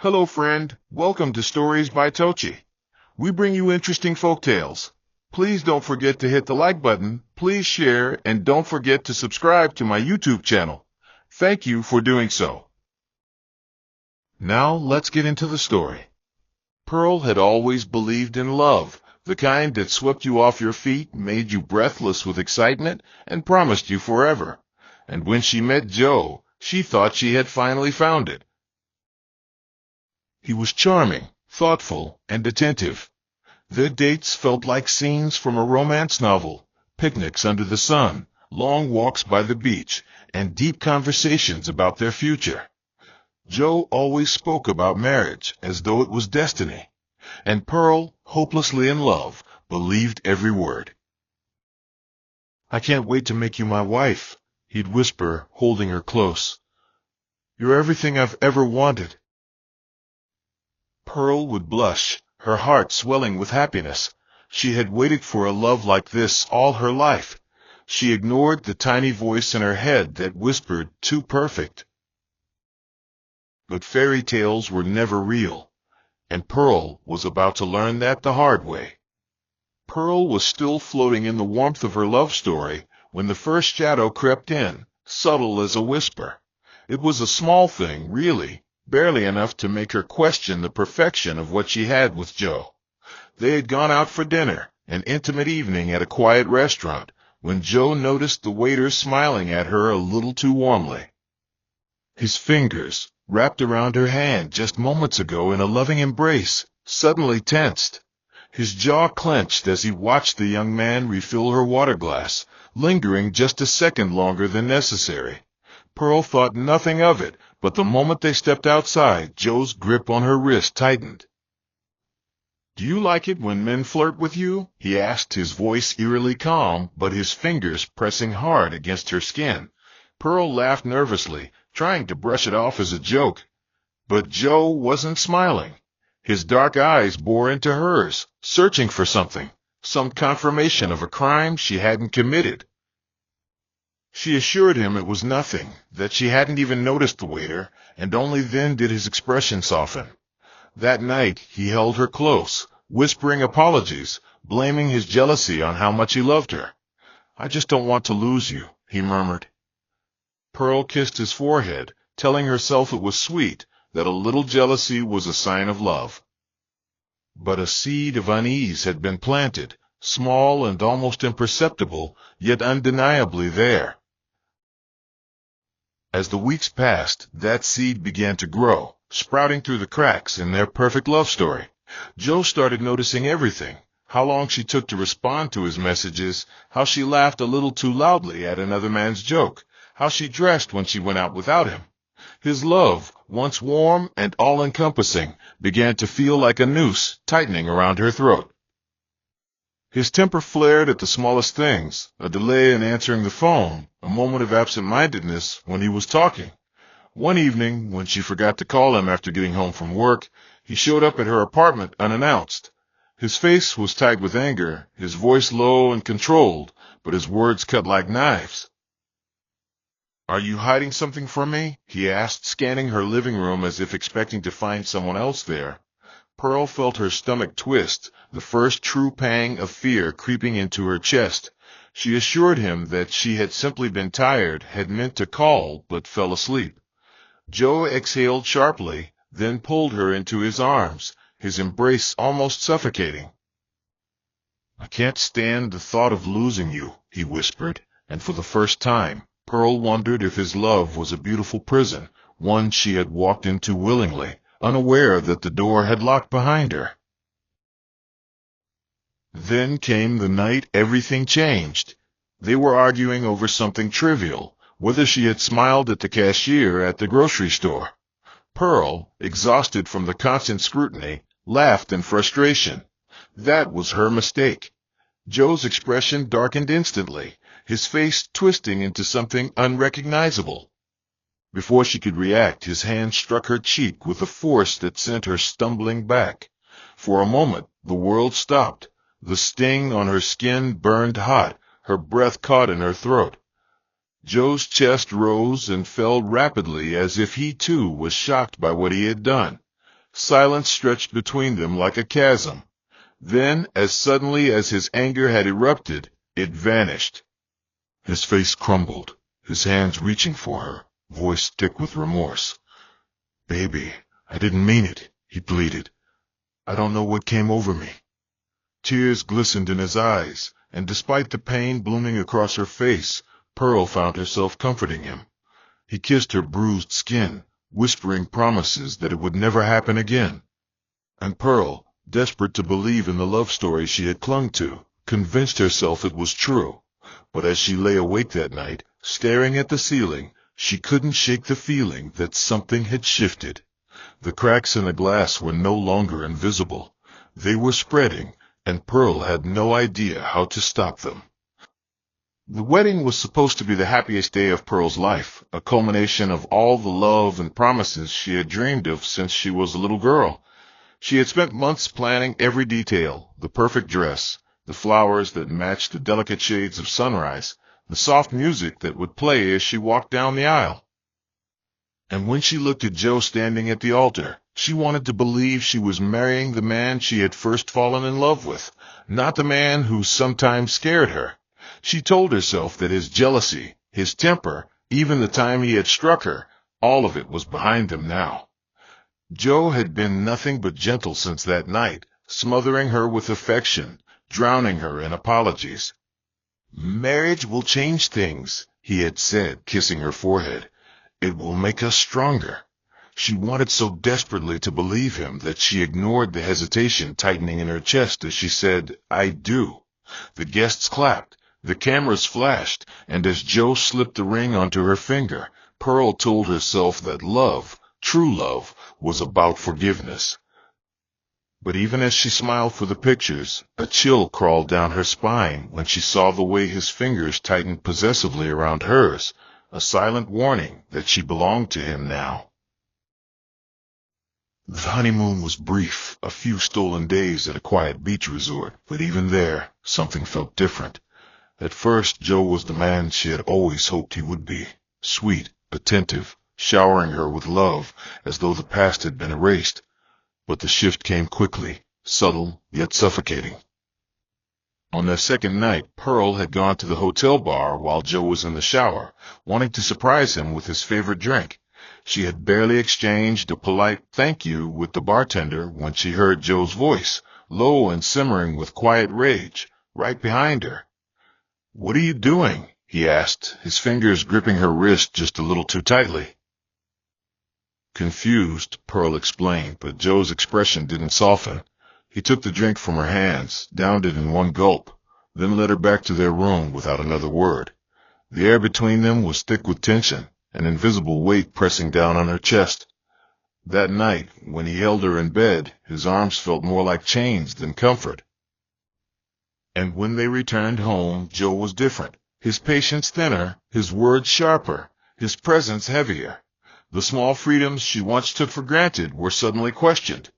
Hello friend, welcome to Stories by Tochi. We bring you interesting folk tales. Please don't forget to hit the like button, please share, and don't forget to subscribe to my YouTube channel. Thank you for doing so. Now let's get into the story. Pearl had always believed in love, the kind that swept you off your feet, made you breathless with excitement, and promised you forever. And when she met Joe, she thought she had finally found it. He was charming, thoughtful, and attentive. Their dates felt like scenes from a romance novel, picnics under the sun, long walks by the beach, and deep conversations about their future. Joe always spoke about marriage as though it was destiny, and Pearl, hopelessly in love, believed every word. "I can't wait to make you my wife," he'd whisper, holding her close. "You're everything I've ever wanted." Pearl would blush, her heart swelling with happiness. She had waited for a love like this all her life. She ignored the tiny voice in her head that whispered, "Too perfect." But fairy tales were never real, and Pearl was about to learn that the hard way. Pearl was still floating in the warmth of her love story when the first shadow crept in, subtle as a whisper. It was a small thing, really, barely enough to make her question the perfection of what she had with Joe. They had gone out for dinner, an intimate evening at a quiet restaurant, when Joe noticed the waiter smiling at her a little too warmly. His fingers, wrapped around her hand just moments ago in a loving embrace, suddenly tensed. His jaw clenched as he watched the young man refill her water glass, lingering just a second longer than necessary. Pearl thought nothing of it, but the moment they stepped outside, Joe's grip on her wrist tightened. "Do you like it when men flirt with you?" he asked, his voice eerily calm, but his fingers pressing hard against her skin. Pearl laughed nervously, trying to brush it off as a joke. But Joe wasn't smiling. His dark eyes bore into hers, searching for something, some confirmation of a crime she hadn't committed. She assured him it was nothing, that she hadn't even noticed the waiter, and only then did his expression soften. That night he held her close, whispering apologies, blaming his jealousy on how much he loved her. "I just don't want to lose you," he murmured. Pearl kissed his forehead, telling herself it was sweet, that a little jealousy was a sign of love. But a seed of unease had been planted, small and almost imperceptible, yet undeniably there. As the weeks passed, that seed began to grow, sprouting through the cracks in their perfect love story. Joe started noticing everything: how long she took to respond to his messages, how she laughed a little too loudly at another man's joke, how she dressed when she went out without him. His love, once warm and all-encompassing, began to feel like a noose tightening around her throat. His temper flared at the smallest things: a delay in answering the phone, a moment of absent-mindedness when he was talking. One evening, when she forgot to call him after getting home from work, he showed up at her apartment unannounced. His face was tight with anger, his voice low and controlled, but his words cut like knives. "Are you hiding something from me?" he asked, scanning her living room as if expecting to find someone else there. Pearl felt her stomach twist, the first true pang of fear creeping into her chest. She assured him that she had simply been tired, had meant to call, but fell asleep. Joe exhaled sharply, then pulled her into his arms, his embrace almost suffocating. "I can't stand the thought of losing you," he whispered, and for the first time, Pearl wondered if his love was a beautiful prison, one she had walked into willingly, unaware that the door had locked behind her. Then came the night everything changed. They were arguing over something trivial, whether she had smiled at the cashier at the grocery store. Pearl, exhausted from the constant scrutiny, laughed in frustration. That was her mistake. Joe's expression darkened instantly, his face twisting into something unrecognizable. Before she could react, his hand struck her cheek with a force that sent her stumbling back. For a moment, the world stopped. The sting on her skin burned hot, her breath caught in her throat. Joe's chest rose and fell rapidly as if he too was shocked by what he had done. Silence stretched between them like a chasm. Then, as suddenly as his anger had erupted, it vanished. His face crumbled, his hands reaching for her, voice thick with remorse. "Baby, I didn't mean it," he pleaded. "I don't know what came over me." Tears glistened in his eyes, and despite the pain blooming across her face, Pearl found herself comforting him. He kissed her bruised skin, whispering promises that it would never happen again. And Pearl, desperate to believe in the love story she had clung to, convinced herself it was true. But as she lay awake that night, staring at the ceiling, she couldn't shake the feeling that something had shifted. The cracks in the glass were no longer invisible. They were spreading, and Pearl had no idea how to stop them. The wedding was supposed to be the happiest day of Pearl's life, a culmination of all the love and promises she had dreamed of since she was a little girl. She had spent months planning every detail: the perfect dress, the flowers that matched the delicate shades of sunrise, the soft music that would play as she walked down the aisle. And when she looked at Joe standing at the altar, she wanted to believe she was marrying the man she had first fallen in love with, not the man who sometimes scared her. She told herself that his jealousy, his temper, even the time he had struck her, all of it was behind them now. Joe had been nothing but gentle since that night, smothering her with affection, drowning her in apologies. "Marriage will change things," he had said, kissing her forehead. "It will make us stronger." She wanted so desperately to believe him that she ignored the hesitation tightening in her chest as she said, "I do." The guests clapped, the cameras flashed, and as Joe slipped the ring onto her finger, Pearl told herself that love, true love, was about forgiveness. But even as she smiled for the pictures, a chill crawled down her spine when she saw the way his fingers tightened possessively around hers, a silent warning that she belonged to him now. The honeymoon was brief, a few stolen days at a quiet beach resort, but even there, something felt different. At first, Joe was the man she had always hoped he would be, sweet, attentive, showering her with love as though the past had been erased. But the shift came quickly, subtle yet suffocating. On their second night, Pearl had gone to the hotel bar while Joe was in the shower, wanting to surprise him with his favorite drink. She had barely exchanged a polite thank you with the bartender when she heard Joe's voice, low and simmering with quiet rage, right behind her. "What are you doing?" he asked, his fingers gripping her wrist just a little too tightly. Confused, Pearl explained, but Joe's expression didn't soften. He took the drink from her hands, downed it in one gulp, then led her back to their room without another word. The air between them was thick with tension, an invisible weight pressing down on her chest. That night, when he held her in bed, his arms felt more like chains than comfort. And when they returned home, Joe was different, his patience thinner, his words sharper, his presence heavier. The small freedoms she once took for granted were suddenly questioned.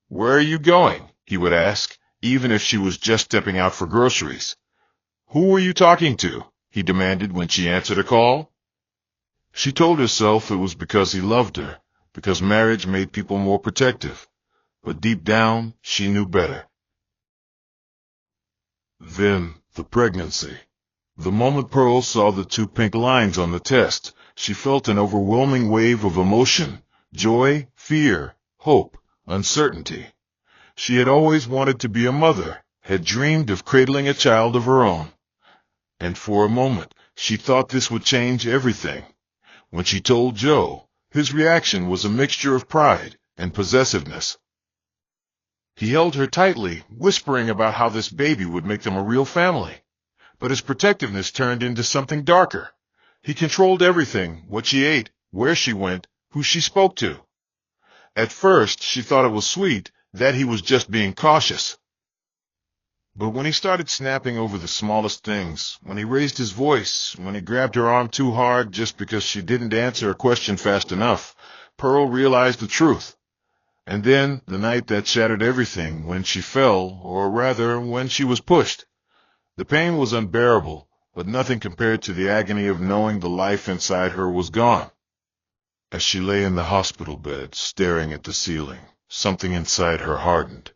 "Where are you going?" he would ask, even if she was just stepping out for groceries. "Who were you talking to?" he demanded when she answered a call. She told herself it was because he loved her, because marriage made people more protective. But deep down, she knew better. Then, the pregnancy. The moment Pearl saw the 2 pink lines on the test, she felt an overwhelming wave of emotion: joy, fear, hope, uncertainty. She had always wanted to be a mother, had dreamed of cradling a child of her own. And for a moment, she thought this would change everything. When she told Joe, his reaction was a mixture of pride and possessiveness. He held her tightly, whispering about how this baby would make them a real family. But his protectiveness turned into something darker. He controlled everything: what she ate, where she went, who she spoke to. At first, she thought it was sweet, that he was just being cautious. But when he started snapping over the smallest things, when he raised his voice, when he grabbed her arm too hard just because she didn't answer a question fast enough, Pearl realized the truth. And then, the night that shattered everything, when she fell, or rather, when she was pushed. The pain was unbearable, but nothing compared to the agony of knowing the life inside her was gone. As she lay in the hospital bed, staring at the ceiling, something inside her hardened.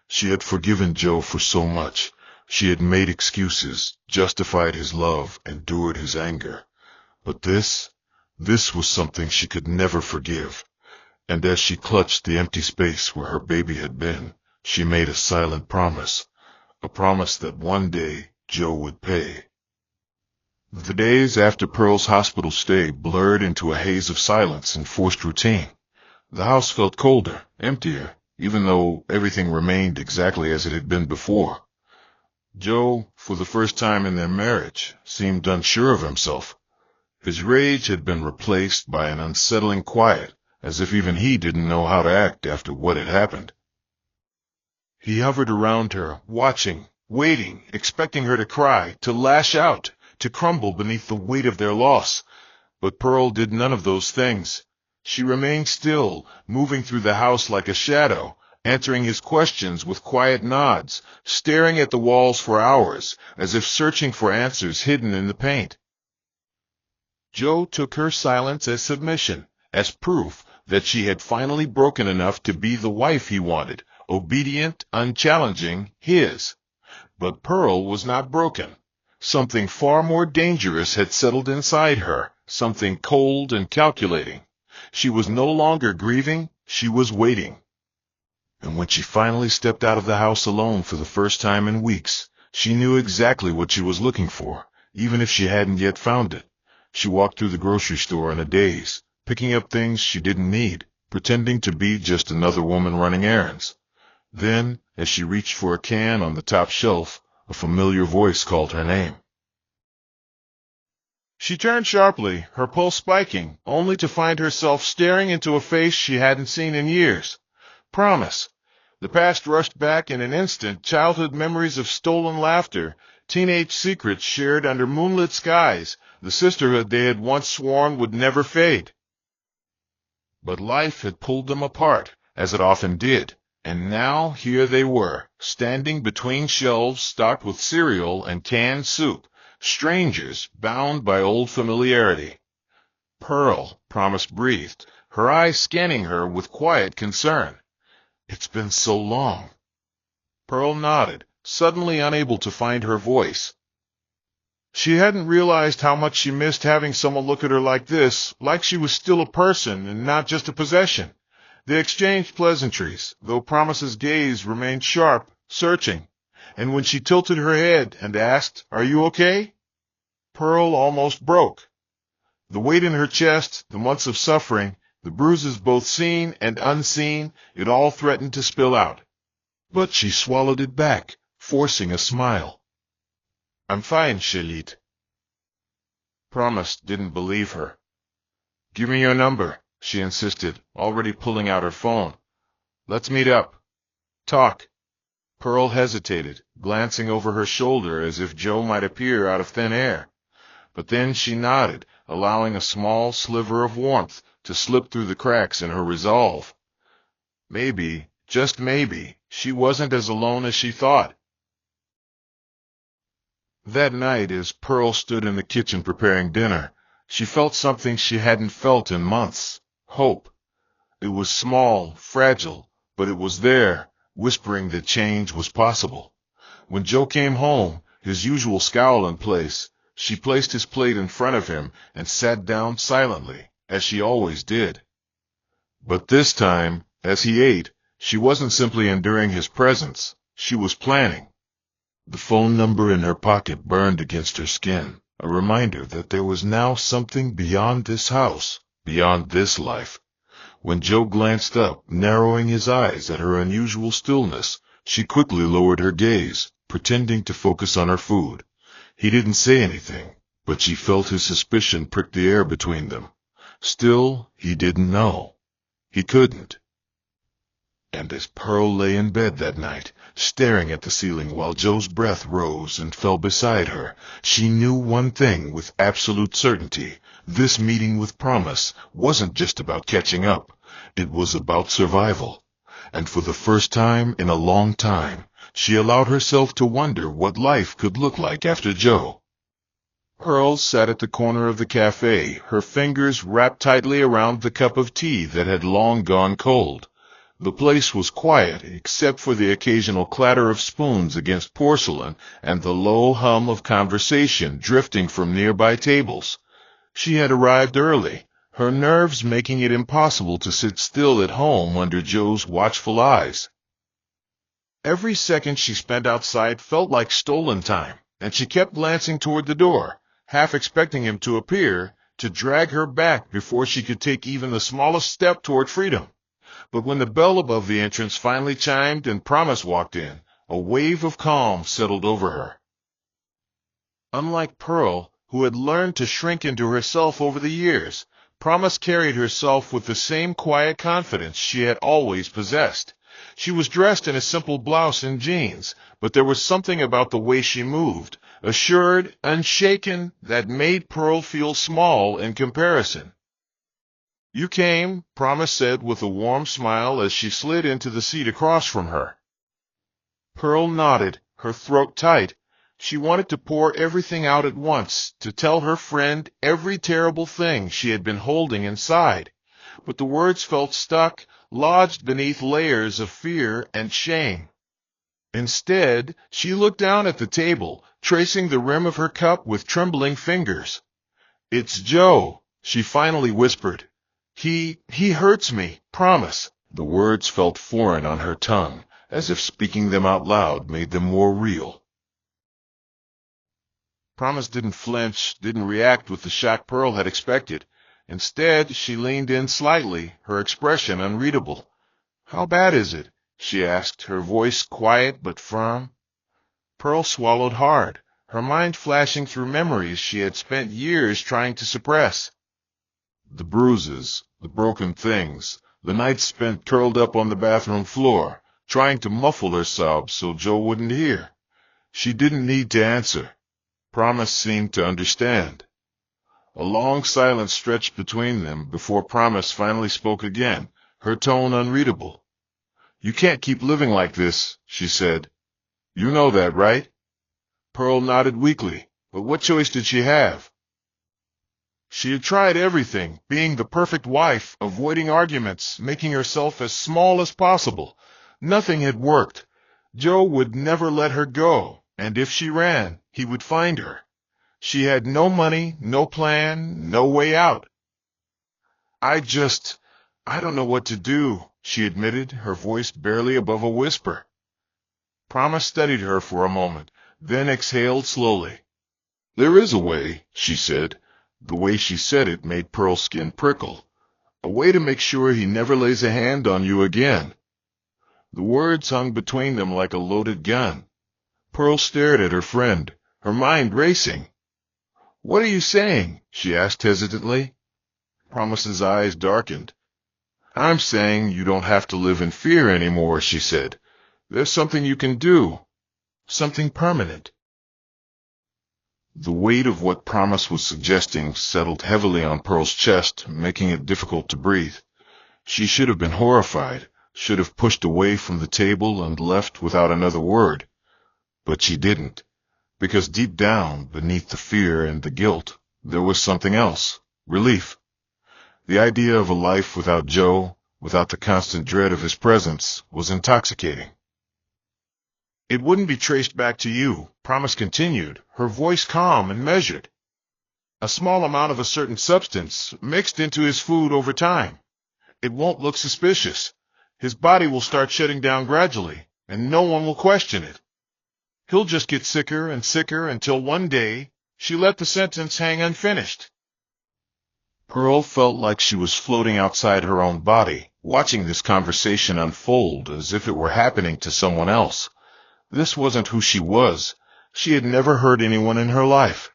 She had forgiven Joe for so much. She had made excuses, justified his love, endured his anger. But this was something she could never forgive. And as she clutched the empty space where her baby had been, she made a silent promise. A promise that one day Joe would pay. The days after Pearl's hospital stay blurred into a haze of silence and forced routine. The house felt colder, emptier, even though everything remained exactly as it had been before. Joe, for the first time in their marriage, seemed unsure of himself. His rage had been replaced by an unsettling quiet, as if even he didn't know how to act after what had happened. He hovered around her, watching, waiting, expecting her to cry, to lash out, to crumble beneath the weight of their loss. But Pearl did none of those things. She remained still, moving through the house like a shadow, answering his questions with quiet nods, staring at the walls for hours, as if searching for answers hidden in the paint. Joe took her silence as submission, as proof that she had finally broken enough to be the wife he wanted, obedient, unchallenging, his. But Pearl was not broken. Something far more dangerous had settled inside her, something cold and calculating. She was no longer grieving, she was waiting. And when she finally stepped out of the house alone for the first time in weeks, she knew exactly what she was looking for, even if she hadn't yet found it. She walked through the grocery store in a daze, picking up things she didn't need, pretending to be just another woman running errands. Then, as she reached for a can on the top shelf, a familiar voice called her name. She turned sharply, her pulse spiking, only to find herself staring into a face she hadn't seen in years. Promise. The past rushed back in an instant, childhood memories of stolen laughter, teenage secrets shared under moonlit skies, the sisterhood they had once sworn would never fade. But life had pulled them apart, as it often did, and now here they were, standing between shelves stocked with cereal and canned soup, strangers bound by old familiarity. Pearl, Promise breathed, her eyes scanning her with quiet concern. It's been so long. Pearl nodded, suddenly unable to find her voice. She hadn't realized how much she missed having someone look at her like this, like she was still a person and not just a possession. They exchanged pleasantries, though Promise's gaze remained sharp, searching, and when she tilted her head and asked, "Are you okay?" Pearl almost broke. The weight in her chest, the months of suffering, the bruises both seen and unseen, it all threatened to spill out. But she swallowed it back, forcing a smile. "I'm fine, Shalit." Promise didn't believe her. "Give me your number," she insisted, already pulling out her phone. "Let's meet up. Talk." Pearl hesitated, glancing over her shoulder as if Joe might appear out of thin air. But then she nodded, allowing a small sliver of warmth to slip through the cracks in her resolve. Maybe, just maybe, she wasn't as alone as she thought. That night, as Pearl stood in the kitchen preparing dinner, she felt something she hadn't felt in months. Hope. It was small, fragile, but it was there, whispering that change was possible. When Joe came home, his usual scowl in place, she placed his plate in front of him and sat down silently, as she always did. But this time, as he ate, she wasn't simply enduring his presence, she was planning. The phone number in her pocket burned against her skin, a reminder that there was now something beyond this house, beyond this life. When Joe glanced up, narrowing his eyes at her unusual stillness, she quickly lowered her gaze, pretending to focus on her food. He didn't say anything, but she felt his suspicion prick the air between them. Still, he didn't know. He couldn't. And as Pearl lay in bed that night, staring at the ceiling while Joe's breath rose and fell beside her, she knew one thing with absolute certainty. This meeting with Promise wasn't just about catching up. It was about survival. And for the first time in a long time, she allowed herself to wonder what life could look like after Joe. Pearl sat at the corner of the cafe, her fingers wrapped tightly around the cup of tea that had long gone cold. The place was quiet, except for the occasional clatter of spoons against porcelain and the low hum of conversation drifting from nearby tables. She had arrived early, her nerves making it impossible to sit still at home under Joe's watchful eyes. Every second she spent outside felt like stolen time, and she kept glancing toward the door, half expecting him to appear, to drag her back before she could take even the smallest step toward freedom. But when the bell above the entrance finally chimed and Promise walked in, a wave of calm settled over her. Unlike Pearl, who had learned to shrink into herself over the years, Promise carried herself with the same quiet confidence she had always possessed. She was dressed in a simple blouse and jeans, but there was something about the way she moved, assured, unshaken, that made Pearl feel small in comparison. "You came," Promise said with a warm smile as she slid into the seat across from her. Pearl nodded, her throat tight. She wanted to pour everything out at once, to tell her friend every terrible thing she had been holding inside. But the words felt stuck, lodged beneath layers of fear and shame. Instead, she looked down at the table, tracing the rim of her cup with trembling fingers. "It's Joe," she finally whispered. He hurts me, Promise." The words felt foreign on her tongue, as if speaking them out loud made them more real. Promise didn't flinch, didn't react with the shock Pearl had expected. Instead, she leaned in slightly, her expression unreadable. "How bad is it?" she asked, her voice quiet but firm. Pearl swallowed hard, her mind flashing through memories she had spent years trying to suppress. The bruises, the broken things, the nights spent curled up on the bathroom floor, trying to muffle her sobs so Joe wouldn't hear. She didn't need to answer. Promise seemed to understand. A long silence stretched between them before Promise finally spoke again, her tone unreadable. "You can't keep living like this," she said. "You know that, right?" Pearl nodded weakly, but what choice did she have? She had tried everything, being the perfect wife, avoiding arguments, making herself as small as possible. Nothing had worked. Joe would never let her go, and if she ran, he would find her. She had no money, no plan, no way out. I don't know what to do," she admitted, her voice barely above a whisper. Promise studied her for a moment, then exhaled slowly. "There is a way," she said. The way she said it made Pearl's skin prickle. "A way to make sure he never lays a hand on you again." The words hung between them like a loaded gun. Pearl stared at her friend, her mind racing. "What are you saying?" she asked hesitantly. Promise's eyes darkened. "I'm saying you don't have to live in fear anymore," she said. "There's something you can do. Something permanent." The weight of what Promise was suggesting settled heavily on Pearl's chest, making it difficult to breathe. She should have been horrified, should have pushed away from the table and left without another word. But she didn't, because deep down, beneath the fear and the guilt, there was something else, relief. The idea of a life without Joe, without the constant dread of his presence, was intoxicating. "It wouldn't be traced back to you," Promise continued, her voice calm and measured. "A small amount of a certain substance mixed into his food over time. It won't look suspicious. His body will start shutting down gradually, and no one will question it. He'll just get sicker and sicker until one day," she let the sentence hang unfinished. Pearl felt like she was floating outside her own body, watching this conversation unfold as if it were happening to someone else. This wasn't who she was. She had never hurt anyone in her life.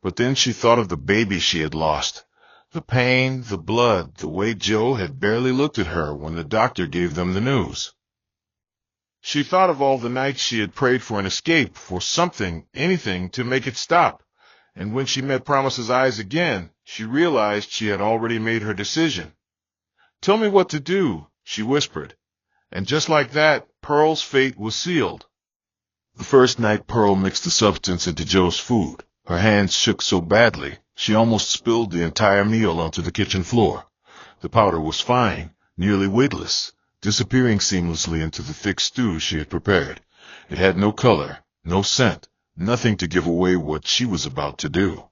But then she thought of the baby she had lost. The pain, the blood, the way Joe had barely looked at her when the doctor gave them the news. She thought of all the nights she had prayed for an escape, for something, anything, to make it stop. And when she met Promise's eyes again, she realized she had already made her decision. "Tell me what to do," she whispered. And just like that, Pearl's fate was sealed. The first night Pearl mixed the substance into Joe's food, Her hands shook so badly, she almost spilled the entire meal onto the kitchen floor. The powder was fine, nearly weightless, disappearing seamlessly into the thick stew she had prepared. It had no color, no scent, nothing to give away what she was about to do.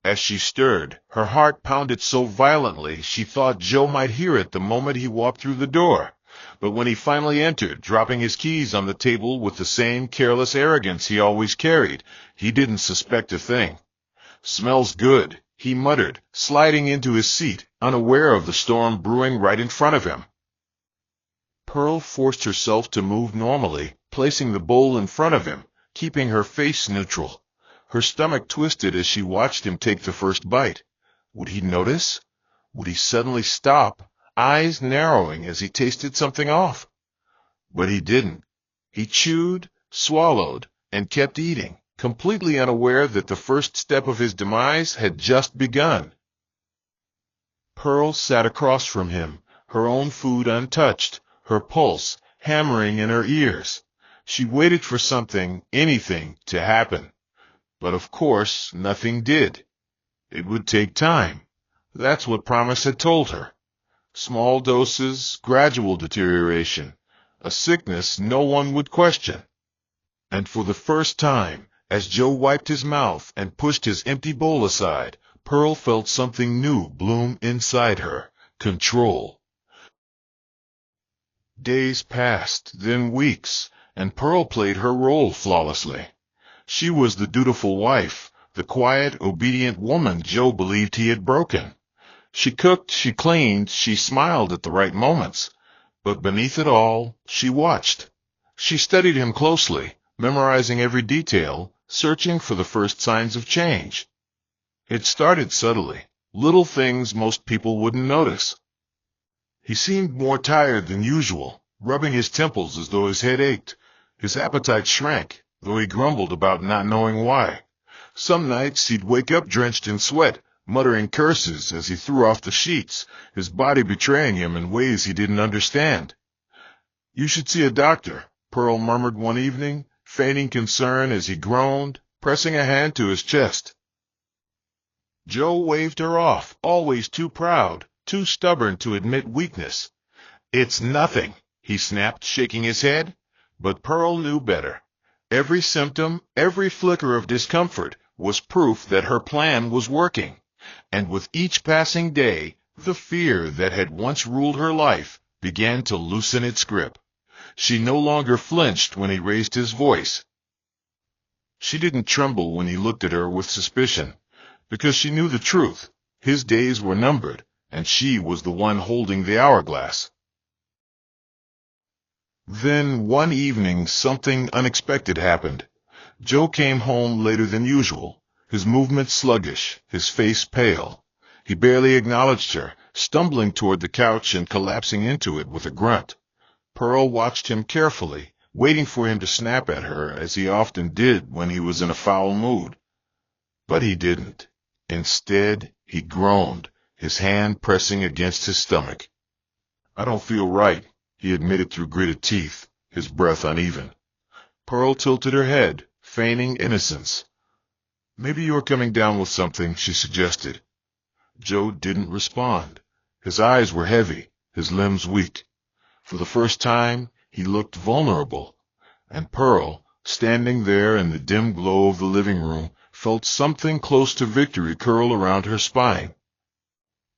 As she stirred, her heart pounded so violently she thought Joe might hear it the moment he walked through the door. But when he finally entered, dropping his keys on the table with the same careless arrogance he always carried, he didn't suspect a thing. "Smells good," he muttered, sliding into his seat, unaware of the storm brewing right in front of him. Pearl forced herself to move normally, placing the bowl in front of him, keeping her face neutral. Her stomach twisted as she watched him take the first bite. Would he notice? Would he suddenly stop, eyes narrowing as he tasted something off? But he didn't. He chewed, swallowed, and kept eating, completely unaware that the first step of his demise had just begun. Pearl sat across from him, her own food untouched, her pulse hammering in her ears. She waited for something, anything, to happen. But of course, nothing did. It would take time. That's what Promise had told her. Small doses, gradual deterioration. A sickness no one would question. And for the first time, as Joe wiped his mouth and pushed his empty bowl aside, Pearl felt something new bloom inside her. Control. Days passed, then weeks, and Pearl played her role flawlessly. She was the dutiful wife, the quiet, obedient woman Joe believed he had broken. She cooked, she cleaned, she smiled at the right moments. But beneath it all, she watched. She studied him closely, memorizing every detail, searching for the first signs of change. It started subtly, little things most people wouldn't notice. He seemed more tired than usual, rubbing his temples as though his head ached. His appetite shrank, though he grumbled about not knowing why. Some nights he'd wake up drenched in sweat, muttering curses as he threw off the sheets, his body betraying him in ways he didn't understand. "You should see a doctor," Pearl murmured one evening, feigning concern as he groaned, pressing a hand to his chest. Joe waved her off, always too proud, too stubborn to admit weakness. "It's nothing," he snapped, shaking his head. But Pearl knew better. Every symptom, every flicker of discomfort was proof that her plan was working. And with each passing day, the fear that had once ruled her life began to loosen its grip. She no longer flinched when he raised his voice. She didn't tremble when he looked at her with suspicion, because she knew the truth. His days were numbered, and she was the one holding the hourglass. Then one evening something unexpected happened. Joe came home later than usual, his movements sluggish, his face pale. He barely acknowledged her, stumbling toward the couch and collapsing into it with a grunt. Pearl watched him carefully, waiting for him to snap at her, as he often did when he was in a foul mood. But he didn't. Instead, he groaned, his hand pressing against his stomach. "I don't feel right," he admitted through gritted teeth, his breath uneven. Pearl tilted her head, feigning innocence. "Maybe you're coming down with something," she suggested. Joe didn't respond. His eyes were heavy, his limbs weak. For the first time, he looked vulnerable. And Pearl, standing there in the dim glow of the living room, felt something close to victory curl around her spine.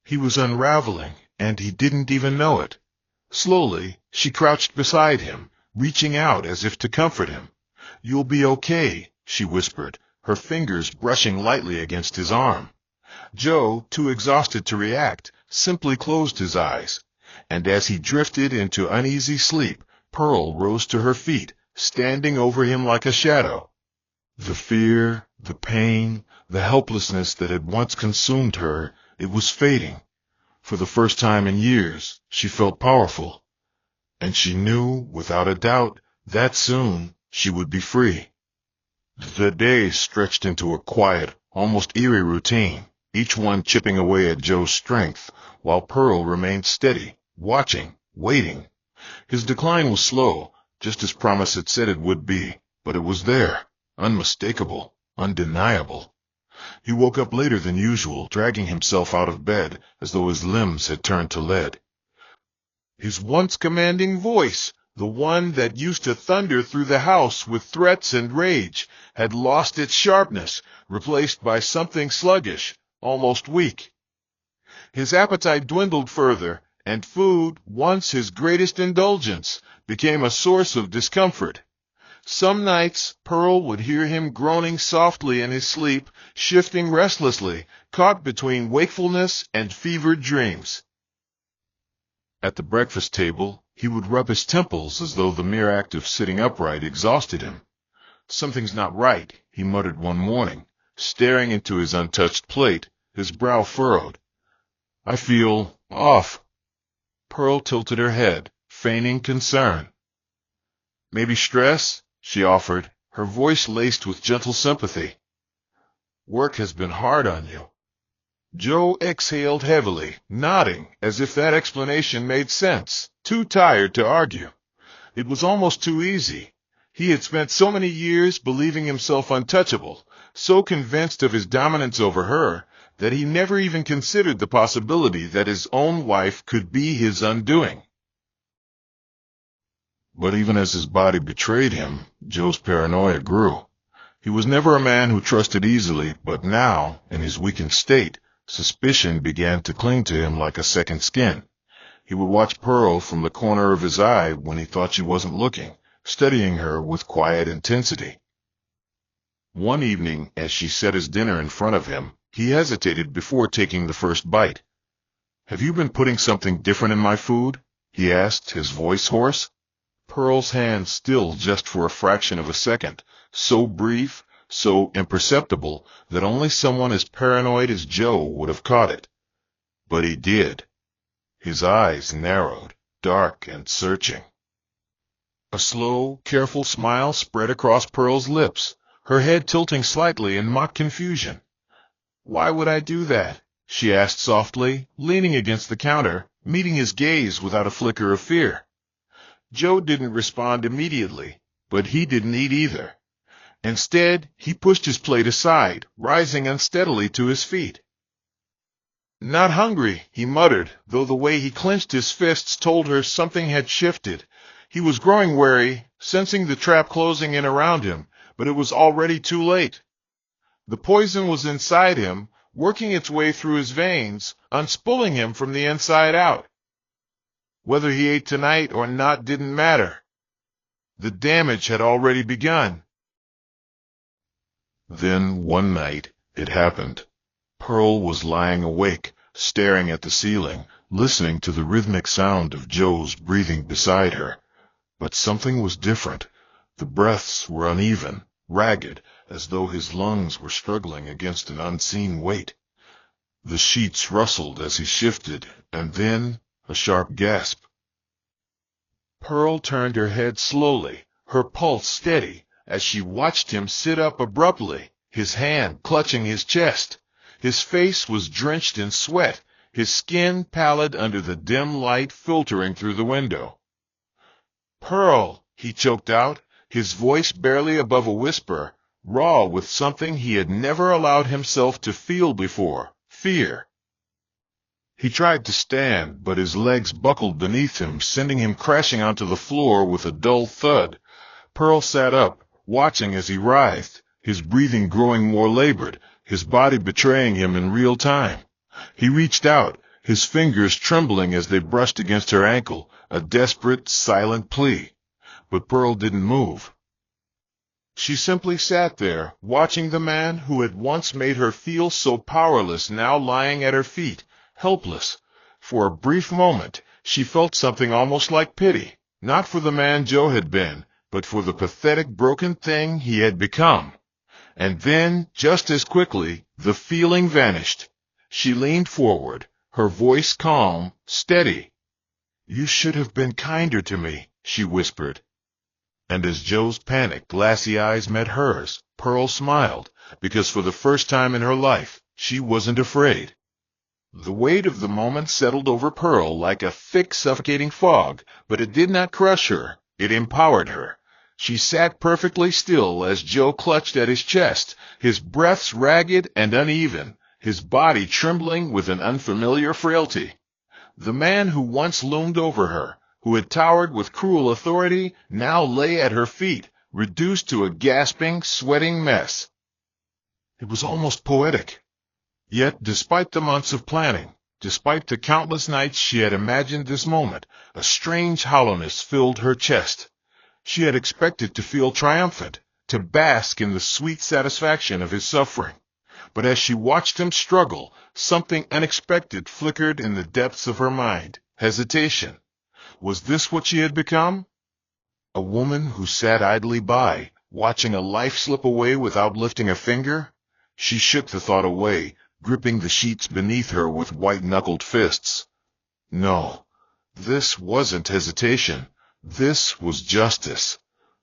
He was unraveling, and he didn't even know it. Slowly, she crouched beside him, reaching out as if to comfort him. "You'll be okay," she whispered, her fingers brushing lightly against his arm. Joe, too exhausted to react, simply closed his eyes. And as he drifted into uneasy sleep, Pearl rose to her feet, standing over him like a shadow. The fear, the pain, the helplessness that had once consumed her, it was fading. For the first time in years, she felt powerful. And she knew, without a doubt, that soon she would be free. The days stretched into a quiet, almost eerie routine, each one chipping away at Joe's strength, while Pearl remained steady, watching, waiting. His decline was slow, just as Promise had said it would be, but it was there, unmistakable. undeniable. He woke up later than usual, dragging himself out of bed as though his limbs had turned to lead. His once commanding voice, the one that used to thunder through the house with threats and rage, had lost its sharpness, replaced by something sluggish, almost weak. His appetite dwindled further, and food, once his greatest indulgence, became a source of discomfort. Some nights Pearl would hear him groaning softly in his sleep, shifting restlessly, caught between wakefulness and fevered dreams. At the breakfast table, he would rub his temples as though the mere act of sitting upright exhausted him. "Something's not right," he muttered one morning, staring into his untouched plate, his brow furrowed. "I feel off." Pearl tilted her head, feigning concern. "Maybe stress?" she offered, her voice laced with gentle sympathy. "Work has been hard on you." Joe exhaled heavily, nodding as if that explanation made sense, too tired to argue. It was almost too easy. He had spent so many years believing himself untouchable, so convinced of his dominance over her, that he never even considered the possibility that his own wife could be his undoing. But even as his body betrayed him, Joe's paranoia grew. He was never a man who trusted easily, but now, in his weakened state, suspicion began to cling to him like a second skin. He would watch Pearl from the corner of his eye when he thought she wasn't looking, studying her with quiet intensity. One evening, as she set his dinner in front of him, he hesitated before taking the first bite. "Have you been putting something different in my food?" he asked, his voice hoarse. Pearl's hand stilled just for a fraction of a second, so brief, so imperceptible that only someone as paranoid as Joe would have caught it. But he did. His eyes narrowed, dark and searching. A slow, careful smile spread across Pearl's lips, her head tilting slightly in mock confusion. "Why would I do that?" she asked softly, leaning against the counter, meeting his gaze without a flicker of fear. Joe didn't respond immediately, but he didn't eat either. Instead, he pushed his plate aside, rising unsteadily to his feet. "Not hungry," he muttered, though the way he clenched his fists told her something had shifted. He was growing wary, sensing the trap closing in around him, but it was already too late. The poison was inside him, working its way through his veins, unspooling him from the inside out. Whether he ate tonight or not didn't matter. The damage had already begun. Then, one night, it happened. Pearl was lying awake, staring at the ceiling, listening to the rhythmic sound of Joe's breathing beside her. But something was different. The breaths were uneven, ragged, as though his lungs were struggling against an unseen weight. The sheets rustled as he shifted, and then a sharp gasp. Pearl turned her head slowly, her pulse steady, as she watched him sit up abruptly, his hand clutching his chest. His face was drenched in sweat, his skin pallid under the dim light filtering through the window. "Pearl," he choked out, his voice barely above a whisper, raw with something he had never allowed himself to feel before, fear. He tried to stand, but his legs buckled beneath him, sending him crashing onto the floor with a dull thud. Pearl sat up, watching as he writhed, his breathing growing more labored, his body betraying him in real time. He reached out, his fingers trembling as they brushed against her ankle, a desperate, silent plea. But Pearl didn't move. She simply sat there, watching the man who had once made her feel so powerless now lying at her feet, helpless. For a brief moment, she felt something almost like pity, not for the man Joe had been, but for the pathetic, broken thing he had become. And then, just as quickly, the feeling vanished. She leaned forward, her voice calm, steady. "You should have been kinder to me," she whispered. And as Joe's panicked, glassy eyes met hers, Pearl smiled, because for the first time in her life, she wasn't afraid. The weight of the moment settled over Pearl like a thick, suffocating fog, but it did not crush her. It empowered her. She sat perfectly still as Joe clutched at his chest, his breaths ragged and uneven, his body trembling with an unfamiliar frailty. The man who once loomed over her, who had towered with cruel authority, now lay at her feet, reduced to a gasping, sweating mess. It was almost poetic. Yet, despite the months of planning, despite the countless nights she had imagined this moment, a strange hollowness filled her chest. She had expected to feel triumphant, to bask in the sweet satisfaction of his suffering. But as she watched him struggle, something unexpected flickered in the depths of her mind. Hesitation. Was this what she had become? A woman who sat idly by, watching a life slip away without lifting a finger? She shook the thought away, gripping the sheets beneath her with white-knuckled fists. No, this wasn't hesitation. This was justice.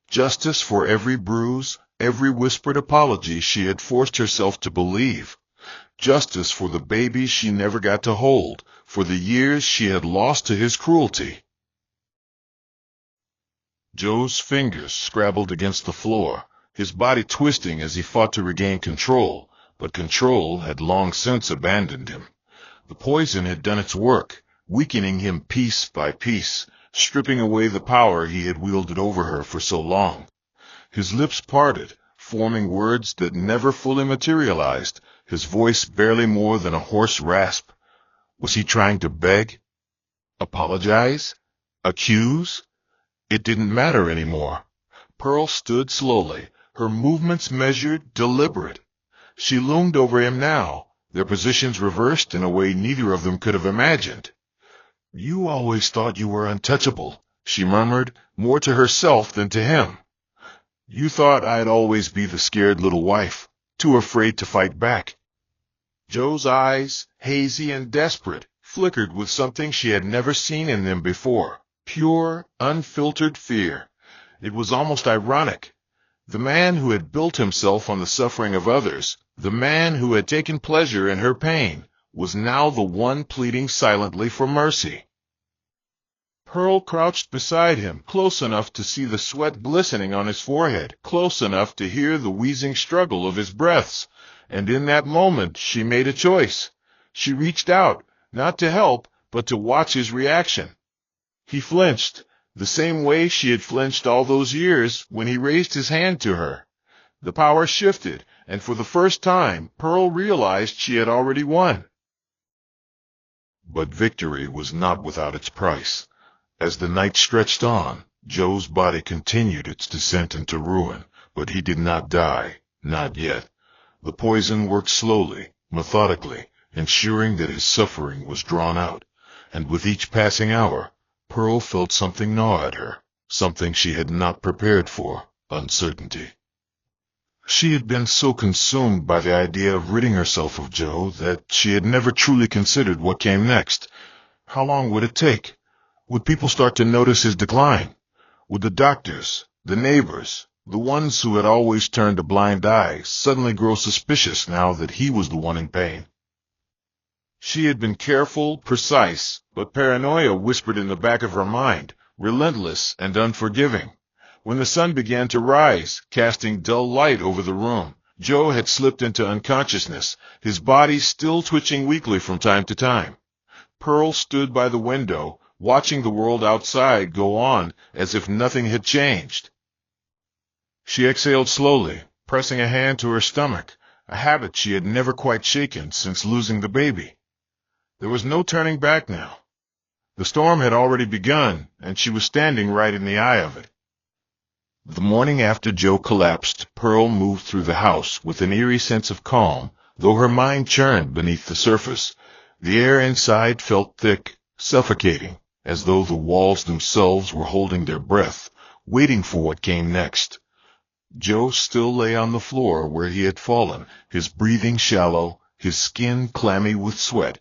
Justice for every bruise, every whispered apology she had forced herself to believe. Justice for the baby she never got to hold, for the years she had lost to his cruelty. Joe's fingers scrabbled against the floor, his body twisting as he fought to regain control, but control had long since abandoned him. The poison had done its work, weakening him piece by piece, stripping away the power he had wielded over her for so long. His lips parted, forming words that never fully materialized, his voice barely more than a hoarse rasp. Was he trying to beg? Apologize? Accuse? It didn't matter anymore. Pearl stood slowly, her movements measured, deliberate. She loomed over him now, their positions reversed in a way neither of them could have imagined. "You always thought you were untouchable," she murmured, more to herself than to him. "You thought I'd always be the scared little wife, too afraid to fight back." Joe's eyes, hazy and desperate, flickered with something she had never seen in them before. Pure, unfiltered fear. It was almost ironic. The man who had built himself on the suffering of others, the man who had taken pleasure in her pain, was now the one pleading silently for mercy. Pearl crouched beside him, close enough to see the sweat glistening on his forehead, close enough to hear the wheezing struggle of his breaths, and in that moment she made a choice. She reached out, not to help, but to watch his reaction. He flinched, the same way she had flinched all those years when he raised his hand to her. The power shifted, and for the first time, Pearl realized she had already won. But victory was not without its price. As the night stretched on, Joe's body continued its descent into ruin, but he did not die, not yet. The poison worked slowly, methodically, ensuring that his suffering was drawn out, and with each passing hour, Pearl felt something gnaw at her, something she had not prepared for, uncertainty. She had been so consumed by the idea of ridding herself of Joe that she had never truly considered what came next. How long would it take? Would people start to notice his decline? Would the doctors, the neighbors, the ones who had always turned a blind eye, suddenly grow suspicious now that he was the one in pain? She had been careful, precise, but paranoia whispered in the back of her mind, relentless and unforgiving. When the sun began to rise, casting dull light over the room, Joe had slipped into unconsciousness, his body still twitching weakly from time to time. Pearl stood by the window, watching the world outside go on as if nothing had changed. She exhaled slowly, pressing a hand to her stomach, a habit she had never quite shaken since losing the baby. There was no turning back now. The storm had already begun, and she was standing right in the eye of it. The morning after Joe collapsed, Pearl moved through the house with an eerie sense of calm, though her mind churned beneath the surface. The air inside felt thick, suffocating, as though the walls themselves were holding their breath, waiting for what came next. Joe still lay on the floor where he had fallen, his breathing shallow, his skin clammy with sweat.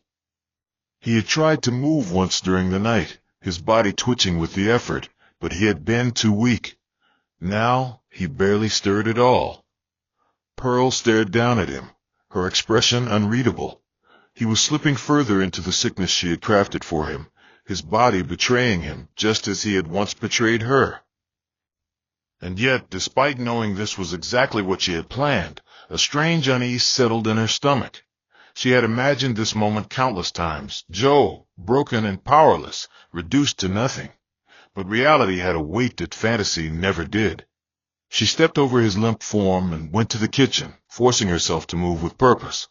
He had tried to move once during the night, his body twitching with the effort, but he had been too weak. Now he barely stirred at all. Pearl stared down at him, her expression unreadable. He was slipping further into the sickness she had crafted for him, his body betraying him just as he had once betrayed her. And yet, despite knowing this was exactly what she had planned, a strange unease settled in her stomach. She had imagined this moment countless times, Joe, broken and powerless, reduced to nothing. But reality had a weight that fantasy never did. She stepped over his limp form and went to the kitchen, forcing herself to move with purpose.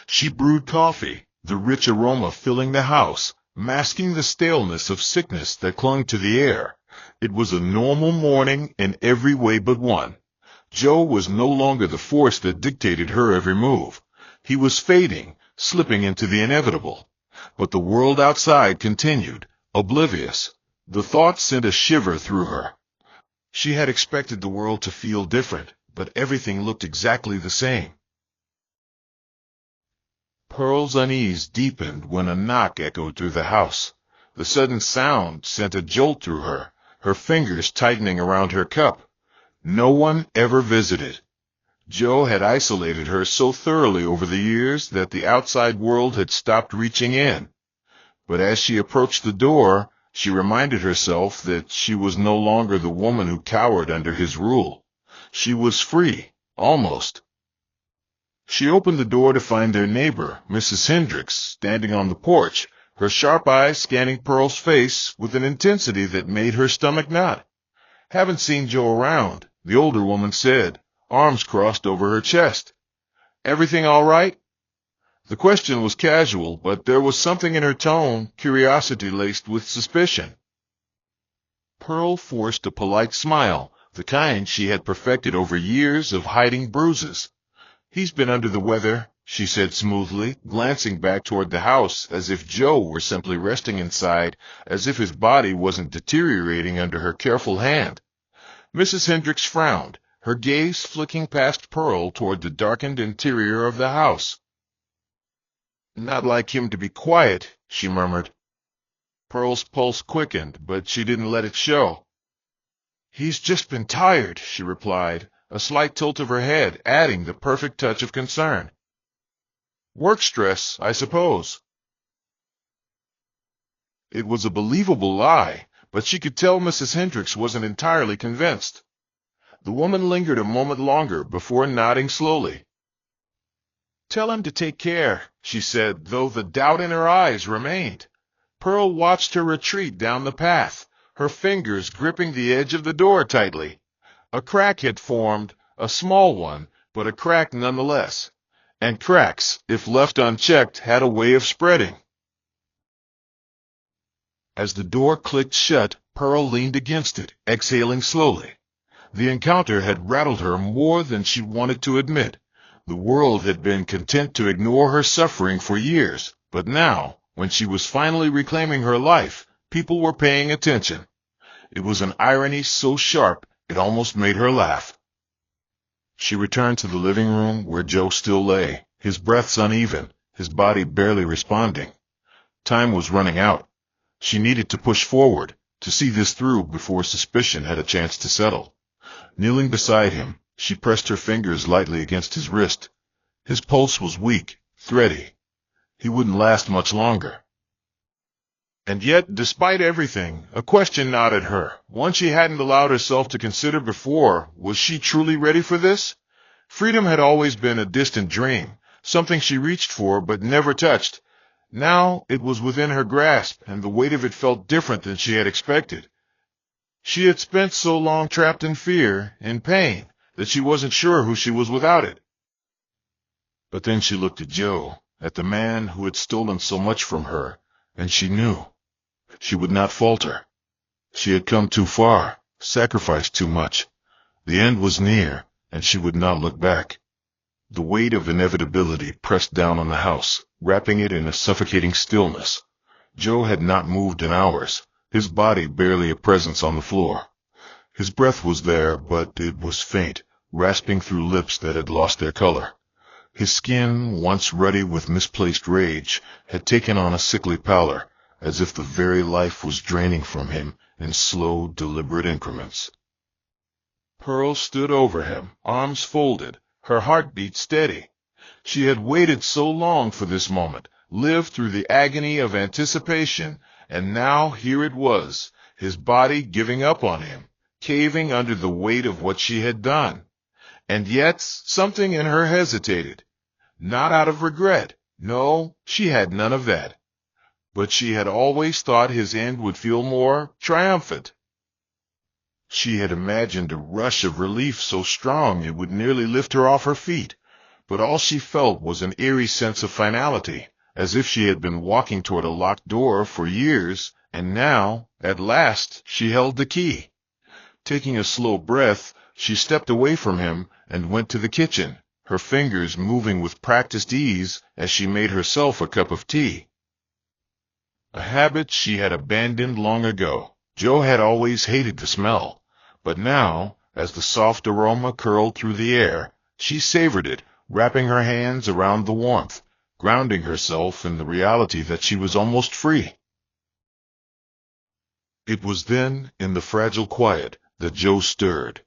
She brewed coffee, the rich aroma filling the house, masking the staleness of sickness that clung to the air. It was a normal morning in every way but one. Joe was no longer the force that dictated her every move. He was fading, slipping into the inevitable. But the world outside continued, oblivious. The thought sent a shiver through her. She had expected the world to feel different, but everything looked exactly the same. Pearl's unease deepened when a knock echoed through the house. The sudden sound sent a jolt through her, her fingers tightening around her cup. No one ever visited. Joe had isolated her so thoroughly over the years that the outside world had stopped reaching in. But as she approached the door, she reminded herself that she was no longer the woman who cowered under his rule. She was free, almost. She opened the door to find their neighbor, Mrs. Hendricks, standing on the porch, her sharp eyes scanning Pearl's face with an intensity that made her stomach knot. "Haven't seen Joe around," the older woman said, arms crossed over her chest. "Everything all right?" The question was casual, but there was something in her tone, curiosity laced with suspicion. Pearl forced a polite smile, the kind she had perfected over years of hiding bruises. "He's been under the weather," she said smoothly, glancing back toward the house as if Joe were simply resting inside, as if his body wasn't deteriorating under her careful hand. Mrs. Hendricks frowned, her gaze flicking past Pearl toward the darkened interior of the house. "Not like him to be quiet," she murmured. Pearl's pulse quickened, but she didn't let it show. "He's just been tired," she replied, a slight tilt of her head adding the perfect touch of concern. "Work stress, I suppose." It was a believable lie, but she could tell Mrs. Hendricks wasn't entirely convinced. The woman lingered a moment longer before nodding slowly. "Tell him to take care," she said, though the doubt in her eyes remained. Pearl watched her retreat down the path, her fingers gripping the edge of the door tightly. A crack had formed, a small one, but a crack nonetheless. And cracks, if left unchecked, had a way of spreading. As the door clicked shut, Pearl leaned against it, exhaling slowly. The encounter had rattled her more than she wanted to admit. The world had been content to ignore her suffering for years, but now, when she was finally reclaiming her life, people were paying attention. It was an irony so sharp it almost made her laugh. She returned to the living room where Joe still lay, his breaths uneven, his body barely responding. Time was running out. She needed to push forward, to see this through before suspicion had a chance to settle. Kneeling beside him, she pressed her fingers lightly against his wrist. His pulse was weak, thready. He wouldn't last much longer. And yet, despite everything, a question gnawed at her, one she hadn't allowed herself to consider before. Was she truly ready for this? Freedom had always been a distant dream, something she reached for but never touched. Now it was within her grasp, and the weight of it felt different than she had expected. She had spent so long trapped in fear, in pain, that she wasn't sure who she was without it. But then she looked at Joe, at the man who had stolen so much from her, and she knew. She would not falter. She had come too far, sacrificed too much. The end was near, and she would not look back. The weight of inevitability pressed down on the house, wrapping it in a suffocating stillness. Joe had not moved in hours, his body barely a presence on the floor. His breath was there, but it was faint, rasping through lips that had lost their color. His skin, once ruddy with misplaced rage, had taken on a sickly pallor, as if the very life was draining from him in slow, deliberate increments. Pearl stood over him, arms folded, her heartbeat steady. She had waited so long for this moment, lived through the agony of anticipation, and now here it was, his body giving up on him, caving under the weight of what she had done. And yet something in her hesitated. Not out of regret. No, she had none of that. But she had always thought his end would feel more triumphant. She had imagined a rush of relief so strong it would nearly lift her off her feet, but all she felt was an eerie sense of finality, as if she had been walking toward a locked door for years, and now, at last, she held the key. Taking a slow breath, she stepped away from him and went to the kitchen, her fingers moving with practiced ease as she made herself a cup of tea. A habit she had abandoned long ago. Joe had always hated the smell, but now, as the soft aroma curled through the air, she savored it, wrapping her hands around the warmth, grounding herself in the reality that she was almost free. It was then, in the fragile quiet, that Joe stirred.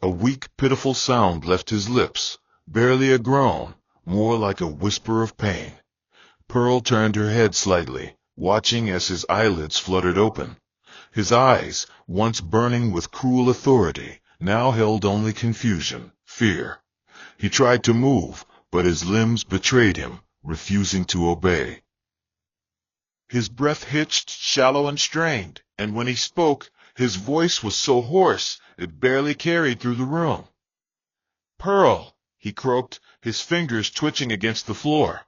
A weak, pitiful sound left his lips, barely a groan, more like a whisper of pain. Pearl turned her head slightly, watching as his eyelids fluttered open. His eyes, once burning with cruel authority, now held only confusion, fear. He tried to move, but his limbs betrayed him, refusing to obey. His breath hitched, shallow and strained, and when he spoke, his voice was so hoarse it barely carried through the room. "Pearl," he croaked, his fingers twitching against the floor.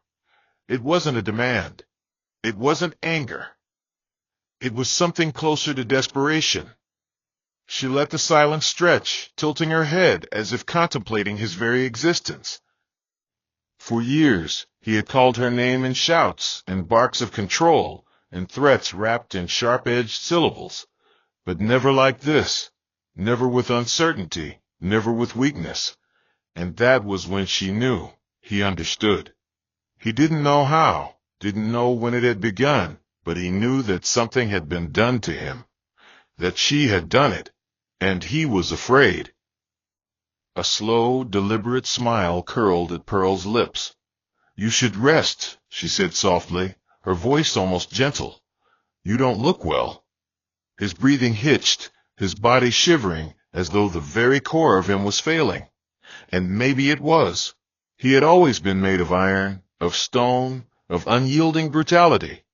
It wasn't a demand. It wasn't anger. It was something closer to desperation. She let the silence stretch, tilting her head as if contemplating his very existence. For years, he had called her name in shouts and barks of control and threats wrapped in sharp-edged syllables, but never like this, never with uncertainty, never with weakness. And that was when she knew, he understood. He didn't know how, didn't know when it had begun, but he knew that something had been done to him, that she had done it, and he was afraid. A slow, deliberate smile curled at Pearl's lips. "You should rest," she said softly, her voice almost gentle. "You don't look well." His breathing hitched, his body shivering, as though the very core of him was failing. And maybe it was. He had always been made of iron, of stone, of unyielding brutality.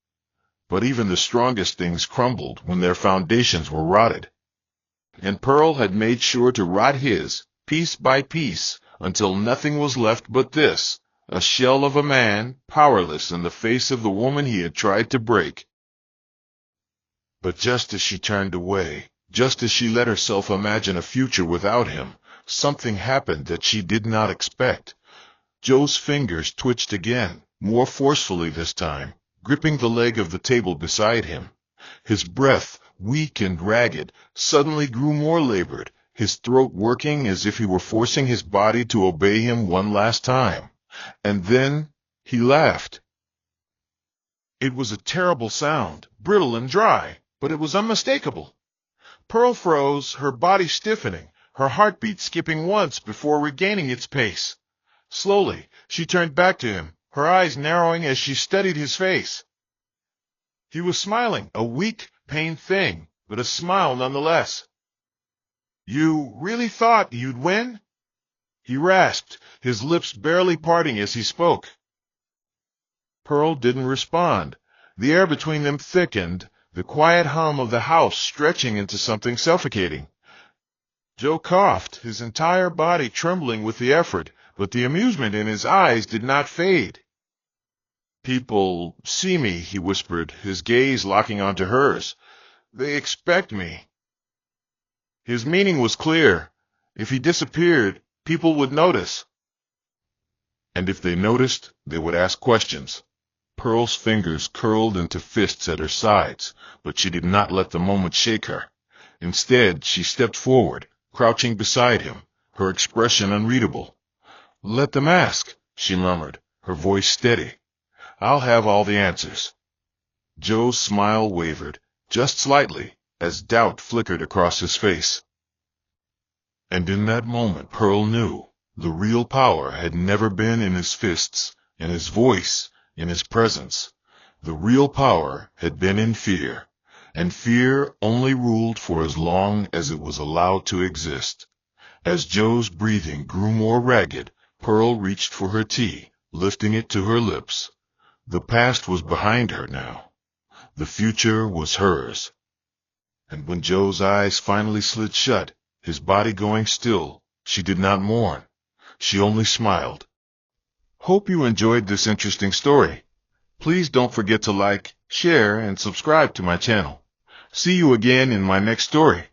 But even the strongest things crumbled when their foundations were rotted. And Pearl had made sure to rot his, piece by piece, until nothing was left but this, a shell of a man, powerless in the face of the woman he had tried to break. But just as she turned away, just as she let herself imagine a future without him, something happened that she did not expect. Joe's fingers twitched again, more forcefully this time, gripping the leg of the table beside him. His breath, weak and ragged, suddenly grew more labored, his throat working as if he were forcing his body to obey him one last time. And then he laughed. It was a terrible sound, brittle and dry, but it was unmistakable. Pearl froze, her body stiffening, her heartbeat skipping once before regaining its pace. Slowly, she turned back to him, her eyes narrowing as she studied his face. He was smiling, a weak, pained thing, but a smile nonetheless. "You really thought you'd win?" he rasped, his lips barely parting as he spoke. Pearl didn't respond. The air between them thickened, the quiet hum of the house stretching into something suffocating. Joe coughed, his entire body trembling with the effort, but the amusement in his eyes did not fade. "People see me," he whispered, his gaze locking onto hers. "They expect me." His meaning was clear. If he disappeared, people would notice. And if they noticed, they would ask questions. Pearl's fingers curled into fists at her sides, but she did not let the moment shake her. Instead, she stepped forward, crouching beside him, her expression unreadable. "Let them ask," she murmured, her voice steady. "I'll have all the answers." Joe's smile wavered, just slightly, as doubt flickered across his face. And in that moment Pearl knew the real power had never been in his fists, in his voice, in his presence. The real power had been in fear, and fear only ruled for as long as it was allowed to exist. As Joe's breathing grew more ragged, Pearl reached for her tea, lifting it to her lips. The past was behind her now. The future was hers. And when Joe's eyes finally slid shut, his body going still, she did not mourn. She only smiled. Hope you enjoyed this interesting story. Please don't forget to like, share, and subscribe to my channel. See you again in my next story.